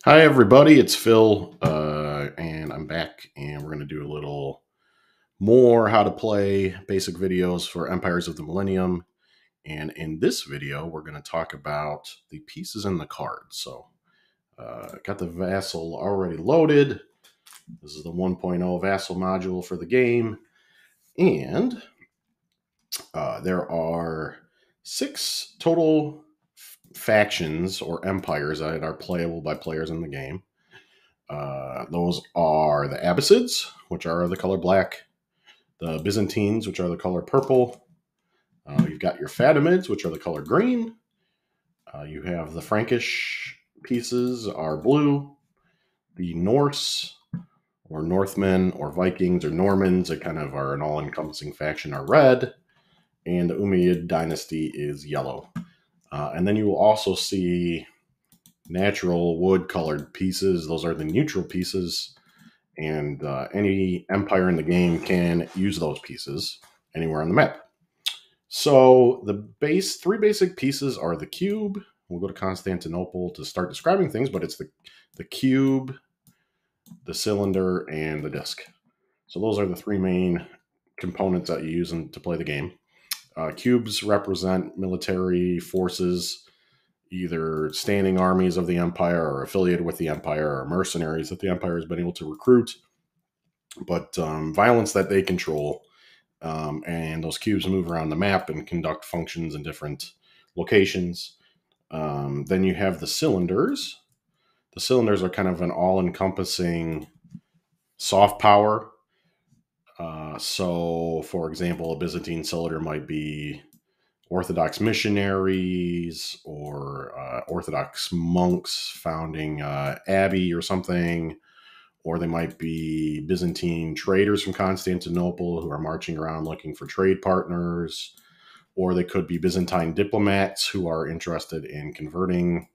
Hi, everybody. It's Phil, and I'm back, and we're going to do a little more how to play basic videos for Empires of the Millennium. And in this video, we're going to talk about the pieces in the card. So, got the Vassal already loaded. This is the 1.0 Vassal module for the game. And there are 6 total factions or empires that are playable by players in the game. Those are the Abbasids, which are the color black, the Byzantines, which are the color purple. You've got your Fatimids, which are the color green. You have the Frankish pieces are blue. The Norse, or Northmen, or Vikings, or Normans, that kind of are an all-encompassing faction, are red. And the Umayyad dynasty is yellow. And then you will also see natural wood-colored pieces. Those are the neutral pieces. And any empire in the game can use those pieces anywhere on the map. So the three basic pieces are the cube. We'll go to Constantinople to start describing things, but it's the cube, the cylinder, and the disc. So those are the 3 main components that you use to play the game. Cubes represent military forces, either standing armies of the empire or affiliated with the empire or mercenaries that the empire has been able to recruit, but violence that they control. And those cubes move around the map and conduct functions in different locations. Then you have the cylinders. The cylinders are kind of an all-encompassing soft power. So, for example, a Byzantine cylinder might be Orthodox missionaries or Orthodox monks founding abbey or something. Or they might be Byzantine traders from Constantinople who are marching around looking for trade partners. Or they could be Byzantine diplomats who are interested in converting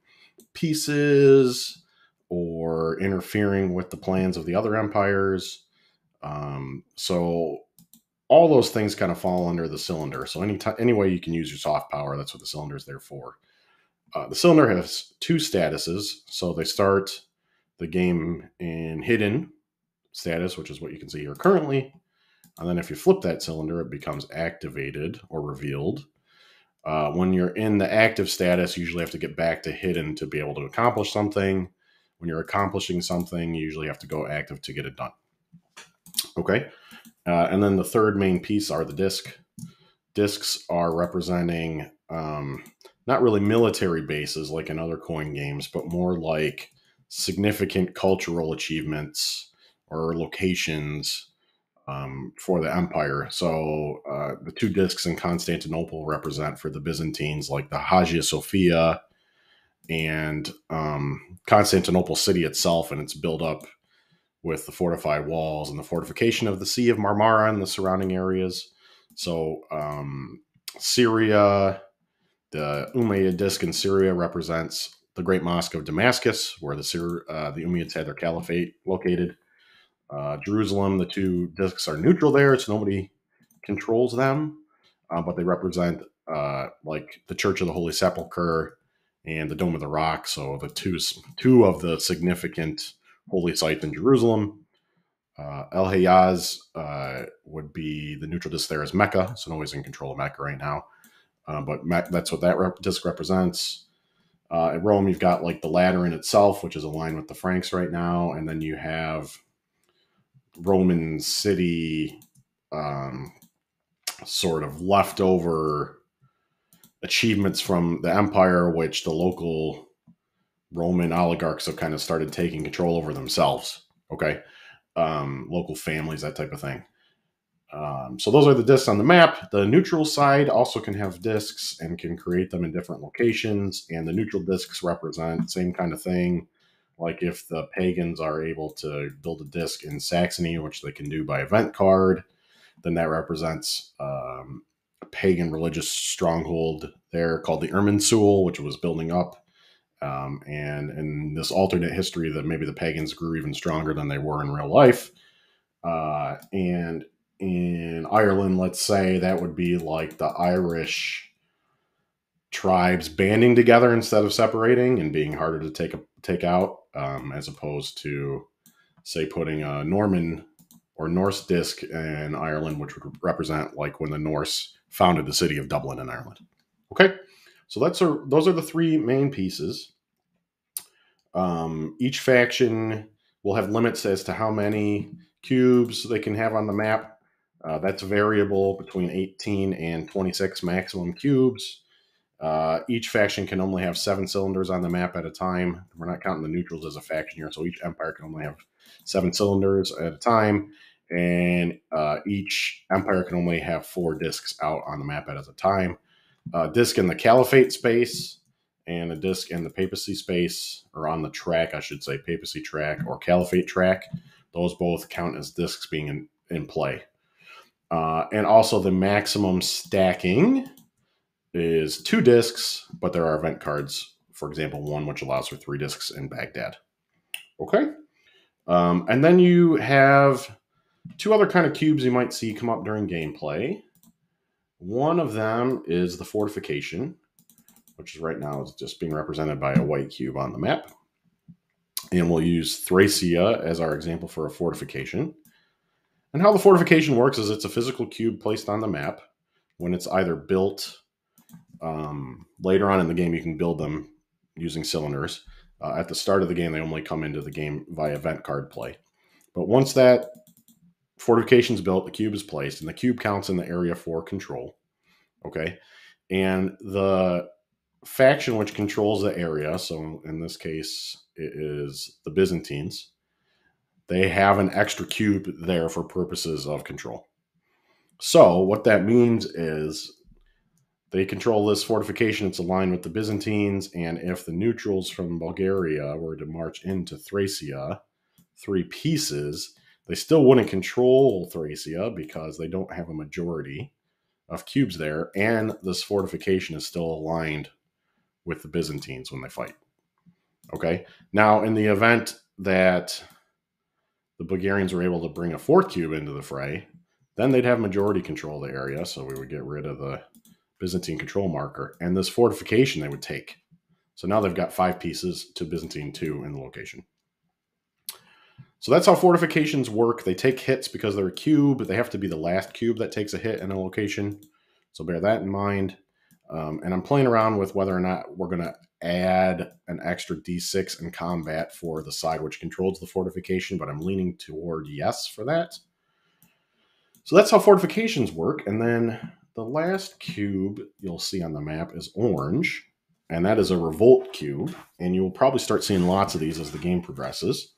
pieces or interfering with the plans of the other empires. So all those things kind of fall under the cylinder. So any way you can use your soft power, that's what the cylinder is there for. The cylinder has 2 statuses. So they start the game in hidden status, which is what you can see here currently. And then if you flip that cylinder, it becomes activated or revealed. When you're in the active status, you usually have to get back to hidden to be able to accomplish something. When you're accomplishing something, you usually have to go active to get it done. Okay. And then the third main piece are the disc. Discs are representing not really military bases like in other coin games, but more like significant cultural achievements or locations for the empire. So the 2 discs in Constantinople represent for the Byzantines like the Hagia Sophia and Constantinople city itself and its build up with the fortified walls and the fortification of the Sea of Marmara and the surrounding areas. So Syria, the Umayyad disc in Syria represents the Great Mosque of Damascus, where the Umayyads had their caliphate located. Jerusalem, the 2 discs are neutral there, so nobody controls them, but they represent like the Church of the Holy Sepulchre and the Dome of the Rock. So the two of the significant holy sites in Jerusalem. El Hayaz would be the neutral disc there is Mecca, so nobody's in control of Mecca right now. But that's what that disc represents. At Rome, you've got like the Lateran itself, which is aligned with the Franks right now, and then you have Roman city sort of leftover achievements from the empire, which the local Roman oligarchs have kind of started taking control over themselves. Okay. Local families, that type of thing. So those are the discs on the map. The neutral side also can have discs and can create them in different locations. And the neutral discs represent same kind of thing. Like if the pagans are able to build a disc in Saxony, which they can do by event card, then that represents a pagan religious stronghold there called the Irminsul, which was building up. And in this alternate history that maybe the pagans grew even stronger than they were in real life. And in Ireland, let's say that would be like the Irish tribes banding together instead of separating and being harder to take out. as opposed to, say, putting a Norman or Norse disc in Ireland, which would represent like when the Norse founded the city of Dublin in Ireland. Okay, so those are the three main pieces. Each faction will have limits as to how many cubes they can have on the map. That's variable between 18 and 26 maximum cubes. Each faction can only have 7 cylinders on the map at a time. We're not counting the neutrals as a faction here, so each empire can only have 7 cylinders at a time, and each empire can only have 4 discs out on the map at a time. Disc in the Caliphate space and a disc in the Papacy space, or on the track, I should say, Papacy track or Caliphate track. Those both count as discs being in play. And also the maximum stacking is 2 discs, but there are event cards, for example, one which allows for 3 discs in Baghdad. Okay? And then you have 2 other kind of cubes you might see come up during gameplay. One of them is the fortification, which is right now is just being represented by a white cube on the map. And we'll use Thracia as our example for a fortification. And how the fortification works is it's a physical cube placed on the map. When it's either built, later on in the game, you can build them using cylinders. At the start of the game, they only come into the game via event card play. But once that fortification is built, the cube is placed, and the cube counts in the area for control. Okay? And the faction which controls the area, so in this case, it is the Byzantines, they have an extra cube there for purposes of control. So what that means is they control this fortification. It's aligned with the Byzantines, and if the neutrals from Bulgaria were to march into Thracia, 3 pieces, they still wouldn't control Thracia because they don't have a majority of cubes there, and this fortification is still aligned with the Byzantines when they fight. Okay? Now, in the event that the Bulgarians were able to bring a 4th cube into the fray, then they'd have majority control of the area, so we would get rid of the Byzantine control marker, and this fortification they would take. So now they've got 5 pieces to Byzantine 2 in the location. So that's how fortifications work. They take hits because they're a cube. They have to be the last cube that takes a hit in a location. So bear that in mind. And I'm playing around with whether or not we're going to add an extra D6 in combat for the side which controls the fortification, but I'm leaning toward yes for that. So that's how fortifications work. And then the last cube you'll see on the map is orange, and that is a revolt cube. And you'll probably start seeing lots of these as the game progresses.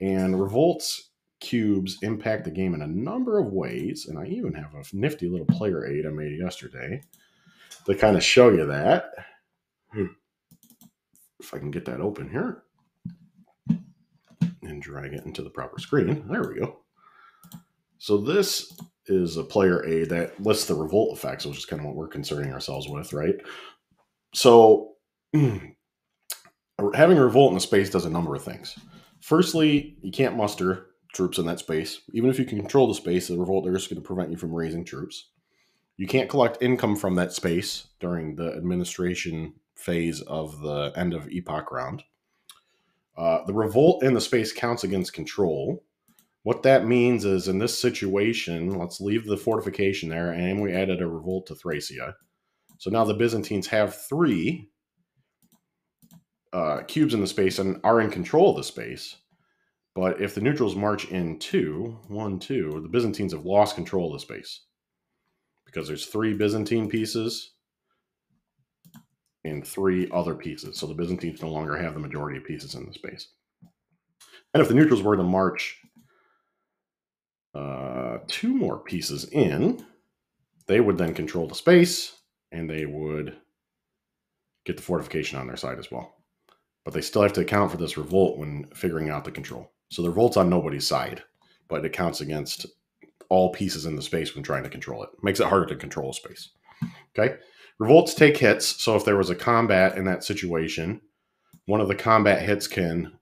And revolts cubes impact the game in a number of ways, and I even have a nifty little player aid I made yesterday to kind of show you that. If I can get that open here and drag it into the proper screen. There we go. So this is a player aid that lists the revolt effects, which is kind of what we're concerning ourselves with, right? So having a revolt in a space does a number of things. Firstly, you can't muster troops in that space. Even if you can control the space, the revolter is going to prevent you from raising troops. You can't collect income from that space during the administration phase of the end of epoch round. The revolt in the space counts against control. What that means is, in this situation, let's leave the fortification there, and we added a revolt to Thracia. So now the Byzantines have 3 cubes in the space and are in control of the space. But if the neutrals march in 2, the Byzantines have lost control of the space. Because there's 3 Byzantine pieces and 3 other pieces. So the Byzantines no longer have the majority of pieces in the space. And if the neutrals were to march 2 more pieces in, they would then control the space, and they would get the fortification on their side as well. But they still have to account for this revolt when figuring out the control. So the revolt's on nobody's side, but it counts against all pieces in the space when trying to control it. Makes it harder to control a space. Okay? Revolts take hits, so if there was a combat in that situation, one of the combat hits can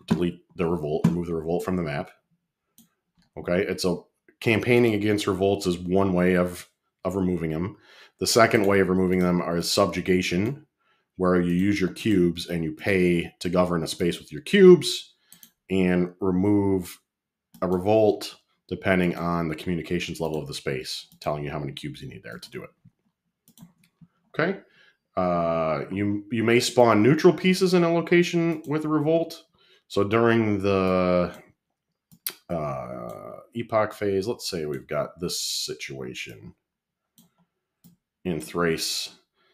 delete the revolt, remove the revolt from the map. Okay? It's a campaigning against revolts is one way of removing them. The second way of removing them is subjugation, where you use your cubes and you pay to govern a space with your cubes and remove a revolt depending on the communications level of the space, telling you how many cubes you need there to do it. Okay. You may spawn neutral pieces in a location with a revolt. So during the epoch phase, let's say we've got this situation in Thrace.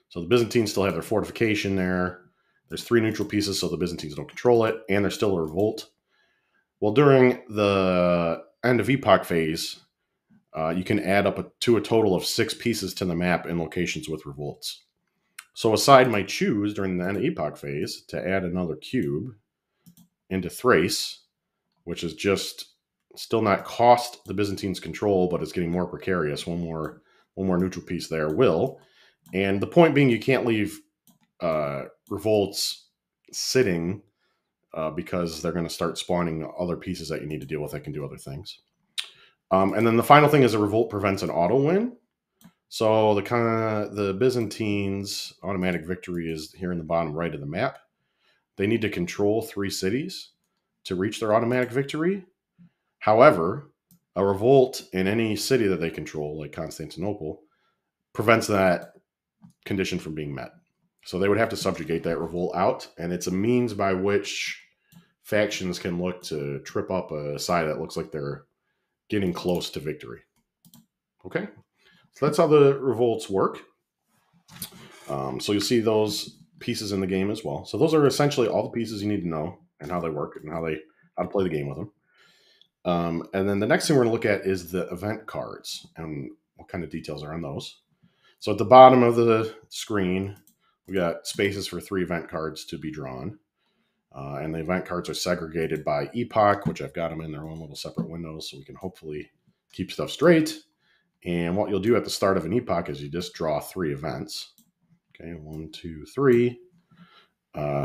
So the Byzantines still have their fortification there. There's 3 neutral pieces, so the Byzantines don't control it, and there's still a revolt. Well, during the end of epoch phase, you can add up to a total of 6 pieces to the map in locations with revolts. So a side might choose during the end of epoch phase to add another cube into Thrace, which is just still not cost the Byzantines control, but it's getting more precarious. One more neutral piece there will. And the point being, you can't leave revolts sitting because they're going to start spawning other pieces that you need to deal with that can do other things. And then the final thing is a revolt prevents an auto win. So the Byzantines' automatic victory is here in the bottom right of the map. They need to control 3 cities to reach their automatic victory. However, a revolt in any city that they control, like Constantinople, prevents that condition from being met. So they would have to subjugate that revolt out, and it's a means by which factions can look to trip up a side that looks like they're getting close to victory. Okay, so that's how the revolts work. So you'll see those pieces in the game as well. So those are essentially all the pieces you need to know and how they work and how to play the game with them. And then the next thing we're going to look at is the event cards and what kind of details are on those. So at the bottom of the screen, we got spaces for 3 event cards to be drawn. And the event cards are segregated by epoch, which I've got them in their own little separate windows so we can hopefully keep stuff straight. And what you'll do at the start of an epoch is you just draw 3 events. Okay, 1, 2, 3.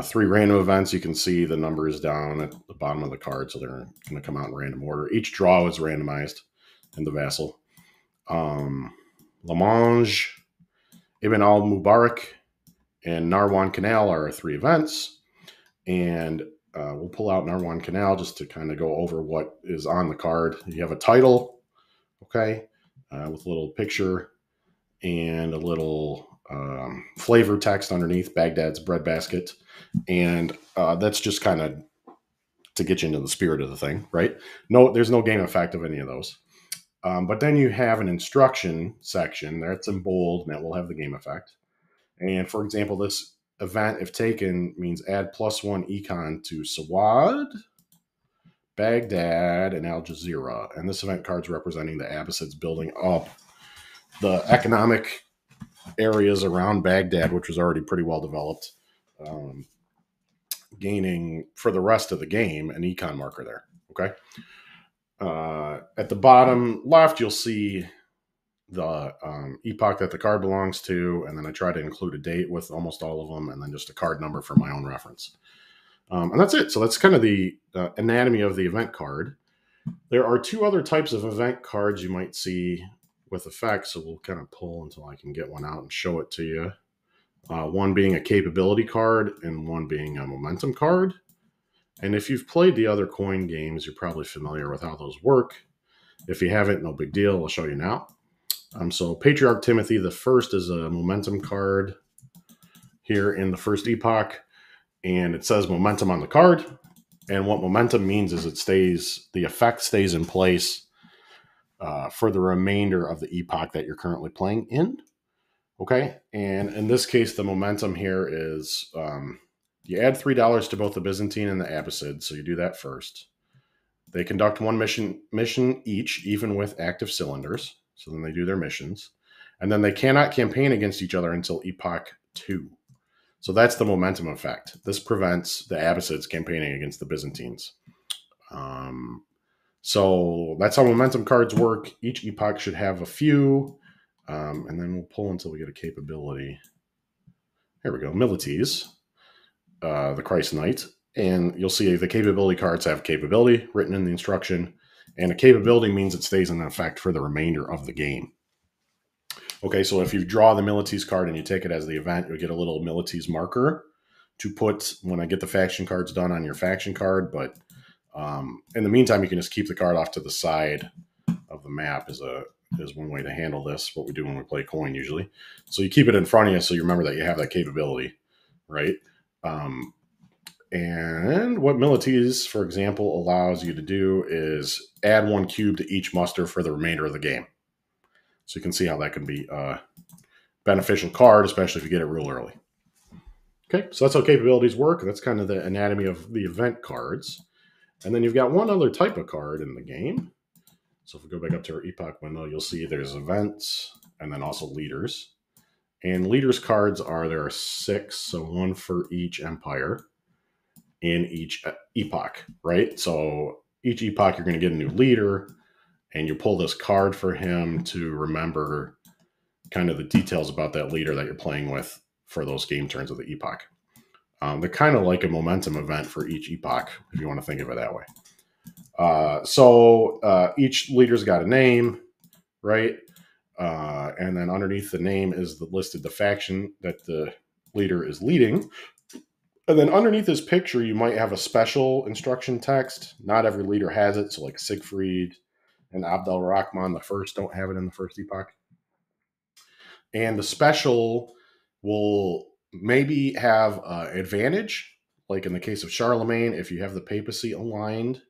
3 random events. You can see the numbers down at the bottom of the card, so they're going to come out in random order. Each draw is randomized in the Vassal. Lamange, Ibn al-Mubarak, and Narwan Canal are 3 events. And we'll pull out Narwan Canal just to kind of go over what is on the card. You have a title, okay, with a little picture and a little flavor text underneath, Baghdad's breadbasket. And that's just kind of to get you into the spirit of the thing, right? No, there's no game effect of any of those. But then you have an instruction section that's in bold, and that will have the game effect. And for example, this event, if taken, means add +1 econ to Sawad, Baghdad, and Al Jazeera. And this event card's representing the Abbasids building up the economic areas around Baghdad, which was already pretty well developed, gaining for the rest of the game an econ marker there. Okay. At the bottom left, you'll see the epoch that the card belongs to, and then I try to include a date with almost all of them, and then just a card number for my own reference. And that's it. So that's kind of the anatomy of the event card. There are 2 other types of event cards you might see with effects, so we'll kind of pull until I can get one out and show it to you. One being a capability card and one being a momentum card. And if you've played the other coin games, you're probably familiar with how those work. If you haven't, no big deal. I'll show you now. So Patriarch Timothy the First is a momentum card here in the first epoch, and it says momentum on the card. And what momentum means is the effect stays in place for the remainder of the epoch that you're currently playing in. Okay, and in this case, the momentum here is you add $3 to both the Byzantine and the Abbasid, so you do that first. They conduct 1 mission each, even with active cylinders. So then they do their missions. And then they cannot campaign against each other until Epoch 2. So that's the momentum effect. This prevents the Abbasids campaigning against the Byzantines. So that's how momentum cards work. Each epoch should have a few. And then we'll pull until we get a capability. Here we go. Milites, the Christ Knight. And you'll see the capability cards have capability written in the instruction. And a capability means it stays in effect for the remainder of the game. Okay, so if you draw the Milites card and you take it as the event, you'll get a little Milites marker to put when I get the faction cards done on your faction card. But in the meantime, you can just keep the card off to the side of the map is one way to handle this. What we do when we play coin usually. So you keep it in front of you so you remember that you have that capability, right? And what Milites, for example, allows you to do is add 1 cube to each muster for the remainder of the game. So you can see how that can be a beneficial card, especially if you get it real early. Okay, so that's how capabilities work. That's kind of the anatomy of the event cards. And then you've got one other type of card in the game. So if we go back up to our epoch window, you'll see there's events and then also leaders. And leaders cards there are 6, so 1 for each empire in each epoch, right? So each epoch you're going to get a new leader, and you pull this card for him to remember kind of the details about that leader that you're playing with for those game turns of the epoch. They're kind of like a momentum event for each epoch, if you want to think of it that way. So each leader's got a name, right? And then underneath the name is listed the faction that the leader is leading. And then underneath this picture, you might have a special instruction text. Not every leader has it. So like Siegfried and Abdel Rahman, the first, don't have it in the first epoch. And the special will maybe have advantage, like in the case of Charlemagne, if you have the papacy aligned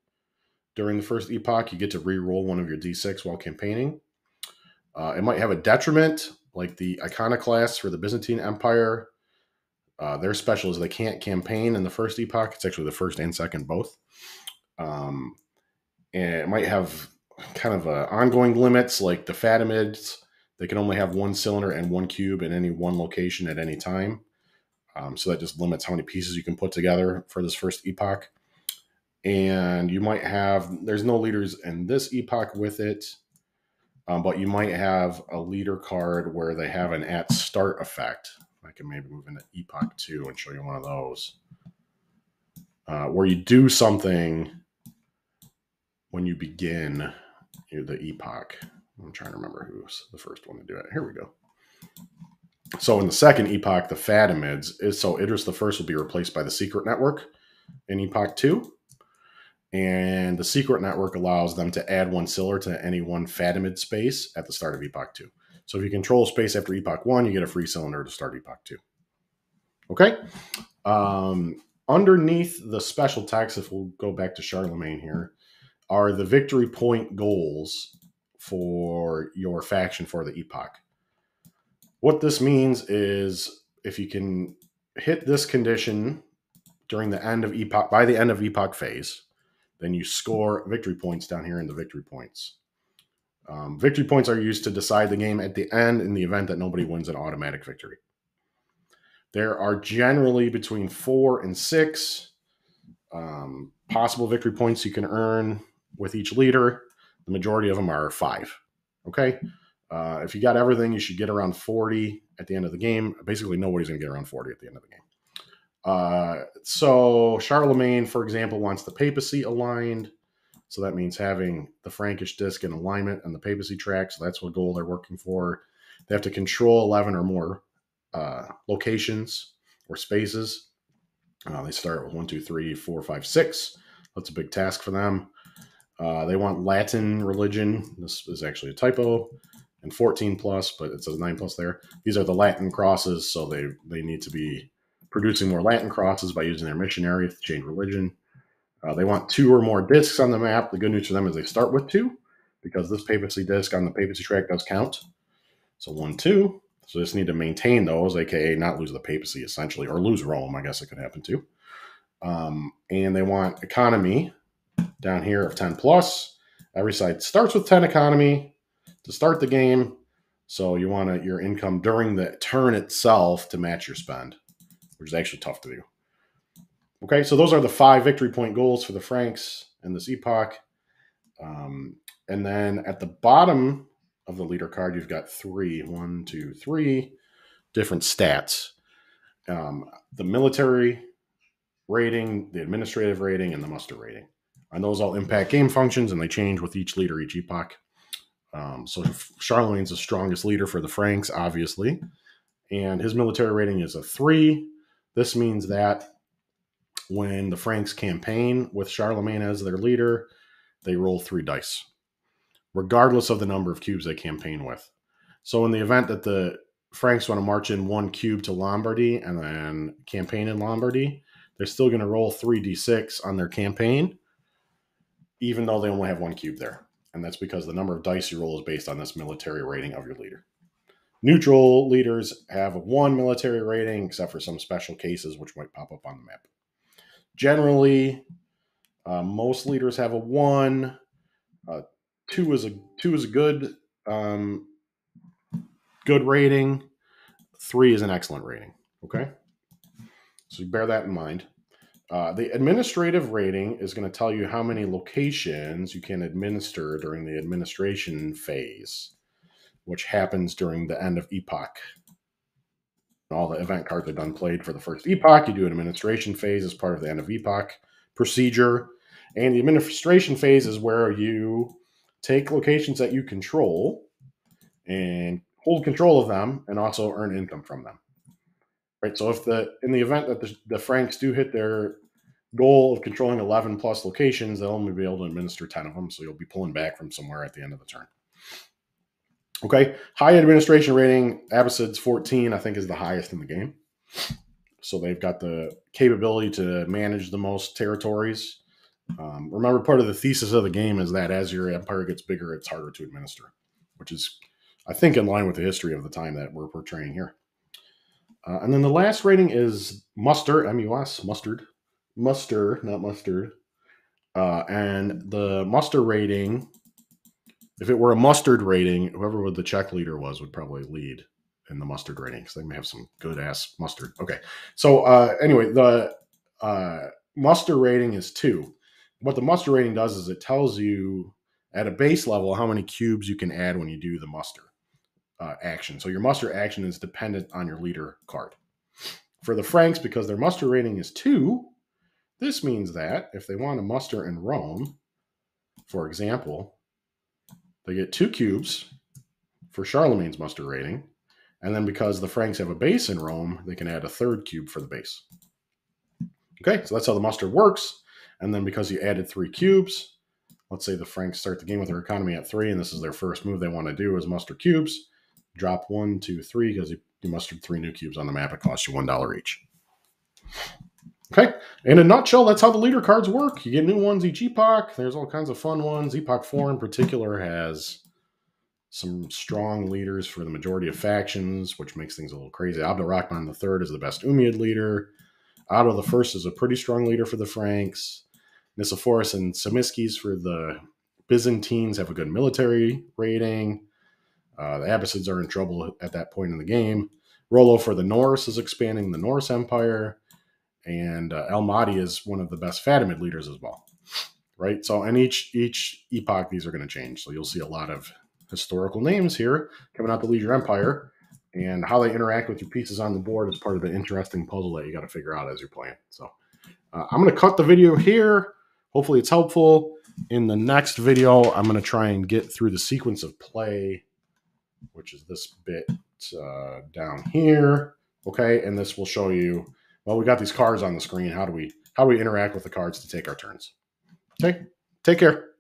during the first epoch, you get to re-roll one of your d6 while campaigning. It might have a detriment, like the iconoclasts for the Byzantine Empire. Their special is they can't campaign in the first epoch. It's actually the first and second both. And it might have kind of ongoing limits, like the Fatimids. They can only have 1 cylinder and 1 cube in any one location at any time. So that just limits how many pieces you can put together for this first epoch. And you might have, there's no leaders in this epoch with it, but you might have a leader card where they have an at start effect. I can maybe move into epoch 2 and show you one of those, where you do something when you begin the epoch. I'm trying to remember who's the first one to do it. Here we go. So in the second epoch, the Fatimids, Idris the First will be replaced by the Secret Network in epoch 2. And the Secret Network allows them to add 1 cylinder to any one Fatimid space at the start of epoch 2. So if you control space after epoch 1, you get a free cylinder to start epoch 2. Okay? Underneath the special text, if we'll go back to Charlemagne here, are the victory point goals for your faction for the epoch. What this means is if you can hit this condition during the end of epoch, by the end of epoch phase, then you score victory points down here in the victory points. Victory points are used to decide the game at the end in the event that nobody wins an automatic victory. There are generally between 4 and 6 possible victory points you can earn with each leader. The majority of them are 5. Okay? If you got everything, you should get around 40 at the end of the game. Basically, nobody's going to get around 40 at the end of the game. So Charlemagne, for example, wants the papacy aligned. So that means having the Frankish disc in alignment and the papacy track. So that's what goal they're working for. They have to control 11 or more locations or spaces. They start with 1, 2, 3, 4, 5, 6. That's a big task for them. They want Latin religion. This is actually a typo. And 14 plus, but it says 9 plus there. These are the Latin crosses, so they need to be producing more Latin crosses by using their missionaries to change religion. They want 2 or more discs on the map. The good news for them is they start with 2, because this papacy disc on the papacy track does count. So 1, 2. So they just need to maintain those, aka not lose the papacy essentially, or lose Rome. I guess it could happen too. And they want economy down here of 10 plus. Every side starts with 10 economy to start the game. So you want your income during the turn itself to match your spend, which is actually tough to do. Okay, so those are the 5 victory point goals for the Franks in this epoch. And then at the bottom of the leader card, you've got 3 different stats. The military rating, the administrative rating, and the muster rating. And those all impact game functions, and they change with each leader, each epoch. So Charlemagne's the strongest leader for the Franks, obviously, and his military rating is a 3. This means that when the Franks campaign with Charlemagne as their leader, they roll 3 dice, regardless of the number of cubes they campaign with. So in the event that the Franks want to march in 1 cube to Lombardy and then campaign in Lombardy, they're still going to roll 3d6 on their campaign, even though they only have 1 cube there. And that's because the number of dice you roll is based on this military rating of your leader. Neutral leaders have a 1 military rating, except for some special cases which might pop up on the map. Generally, most leaders have a 1. 2 is a good good rating. 3 is an excellent rating. Okay, so bear that in mind. The administrative rating is going to tell you how many locations you can administer during the administration phase, which happens during the end of epoch. All the event cards are done played for the first epoch. You do an administration phase as part of the end of epoch procedure. And the administration phase is where you take locations that you control and hold control of them and also earn income from them. Right. So if in the event that the Franks do hit their goal of controlling 11 plus locations, they'll only be able to administer 10 of them. So you'll be pulling back from somewhere at the end of the turn. Okay. High administration rating, Abbasid's 14, I think, is the highest in the game. So they've got the capability to manage the most territories. Remember, part of the thesis of the game is that as your empire gets bigger, it's harder to administer, which is, I think, in line with the history of the time that we're portraying here. And then the last rating is muster, M-U-S, mustard. Muster, not mustard. And the muster rating, if it were a mustard rating, whoever the Czech leader was would probably lead in the mustard rating because they may have some good ass mustard. Okay. So anyway, the muster rating is 2. What the muster rating does is it tells you at a base level how many cubes you can add when you do the muster action. So your muster action is dependent on your leader card. For the Franks, because their muster rating is 2, this means that if they want to muster in Rome, for example, they get 2 cubes for Charlemagne's muster rating. And then because the Franks have a base in Rome, they can add a 3rd cube for the base. Okay, so that's how the muster works. And then because you added 3 cubes, let's say the Franks start the game with their economy at 3, and this is their first move they want to do is muster cubes. Drop 1, 2, 3, because you mustered 3 new cubes on the map. It costs you $1 each. Okay, in a nutshell, that's how the leader cards work. You get new ones each epoch. There's all kinds of fun ones. Epoch 4 in particular has some strong leaders for the majority of factions, which makes things a little crazy. Abderrahman III is the best Umayyad leader. Otto I is a pretty strong leader for the Franks. Nicephorus and Samiskis for the Byzantines have a good military rating. The Abbasids are in trouble at that point in the game. Rollo for the Norse is expanding the Norse Empire. And El-Mahdi is one of the best Fatimid leaders as well. Right? So in each epoch, these are going to change. So you'll see a lot of historical names here coming out to lead your empire. And how they interact with your pieces on the board is part of the interesting puzzle that you got to figure out as you're playing. So I'm going to cut the video here. Hopefully it's helpful. In the next video, I'm going to try and get through the sequence of play, which is this bit down here. Okay, and this will show you, well, we got these cards on the screen. How do we interact with the cards to take our turns? Okay, take care.